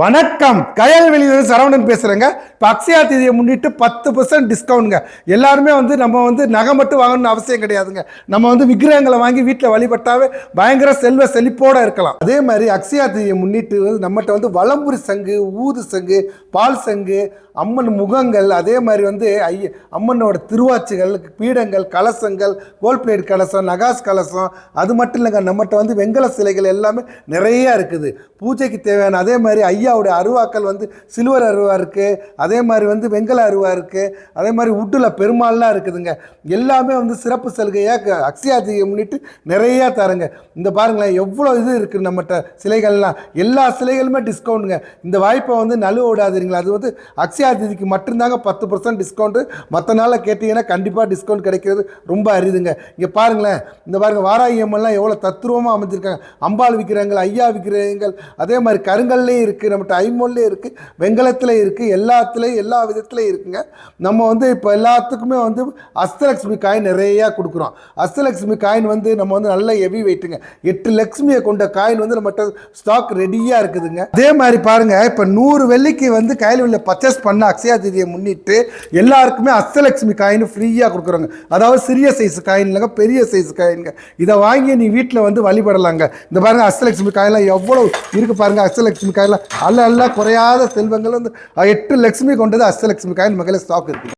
வணக்கம், கயல்வெளியிலிருந்து சரவணன் பேசுகிறேங்க. இப்போ அக்ஷயா தீதியை முன்னிட்டு 10% டிஸ்கவுண்ட்ங்க. எல்லாருமே நம்ம நகை மட்டும் வாங்கணும்னு அவசியம் கிடையாதுங்க. நம்ம விக்கிரகங்களை வாங்கி வீட்டில் வழிபட்டாவே பயங்கர செல்வ செழிப்போடு இருக்கலாம். அதே மாதிரி அக்ஷயா தீதியை முன்னிட்டு நம்மகிட்ட வலம்புரி சங்கு, ஊது சங்கு, பால் சங்கு, அம்மன் முகங்கள், அதே மாதிரி அம்மனோட திருவாச்சிகள், பீடங்கள், கலசங்கள், கோல்ட் பிளேட் கலசம், நகாஸ் கலசம், அது மட்டும் இல்லைங்க. நம்மகிட்ட வெங்கல சிலைகள் எல்லாமே நிறைய இருக்குது பூஜைக்கு தேவையான. அதே மாதிரி ஐயாவுடைய அருவாக்கள் சில்வர் அருவா இருக்குது, அதே மாதிரி வெங்கல அருவா இருக்குது, அதே மாதிரி உட்டில் பெருமாள்லாம் இருக்குதுங்க. எல்லாமே சிறப்பு சலுகையாக அக்ஷயா தீதியை முன்னிட்டு நிறையா தரங்க. இந்த பாருங்களேன் எவ்வளோ இது இருக்குது நம்மகிட்ட சிலைகள்லாம். எல்லா சிலைகளுமே டிஸ்கவுண்ட்டுங்க. இந்த வாய்ப்பை நழுவ விடாதீங்களா. அது அக்ஷயா தீதிக்கு மட்டும்தாங்க 10% டிஸ்கவுண்ட்டு. மற்ற நாளில் கேட்டிங்கன்னா கண்டிப்பாக டிஸ்கவுண்ட் கிடைக்கிறது ரொம்ப அரிதுங்க. இங்கே பாருங்களேன், இந்த பாருங்கள் வாராகி அம்மன்லாம் எவ்வளோ தத்ரூபமாக அமைஞ்சிருக்காங்க. அம்பாள் விக்கிரகங்கள், ஐயா விக்கிரகங்கள், அதே மாதிரி கருங்கல்லையும் இருக்குது, நம்மகிட்ட ஐமோல்லையும் இருக்குது, வெங்கலத்தில் இருக்குது, எல்லாத்துலேயும் எல்லா விதத்துலையும் இருக்குங்க. நம்ம இப்போ எல்லாத்துக்குமே அஷ்டலக்ஷ்மி காயின் நிறையா கொடுக்குறோம். அஷ்டலக்ஷ்மி காயின் நம்ம நல்ல ஹெவி வெயிட்டுங்க. 8 லக்ஷ்மியை கொண்ட காயின் நம்மகிட்ட ஸ்டாக் ரெடியாக இருக்குதுங்க. அதே மாதிரி பாருங்கள், இப்போ 100 வெள்ளிக்கு கயல்வெளியில் பர்ச்சேஸ் பண்ண அக்ஷயா தீதியை முன்னிட்டு எல்லாருக்குமே அஷ்டலக்ஷ்மி காயின் ஃப்ரீயாக கொடுக்குறாங்க. அதாவது சிறிய சைஸ் காயின் இல்லைங்க, பெரிய சைஸ் காயின்ங்க. இதை வாங்கி நீ வீட்டில் வழிபடலாங்க. இந்த பாருங்கள் அஷ்டலக்ஷ்மி காயின்லாம் எவ்வளோ இருக்குது பாருங்கள். அஷ்டலக்ஷ்மி காயின்லாம் அல்ல குறையாத செல்வங்கள் 8 லட்சுமி கொண்டது அஷ்டலக்ஷ்மி காயின் மகள ஸ்டாக் இருக்குது.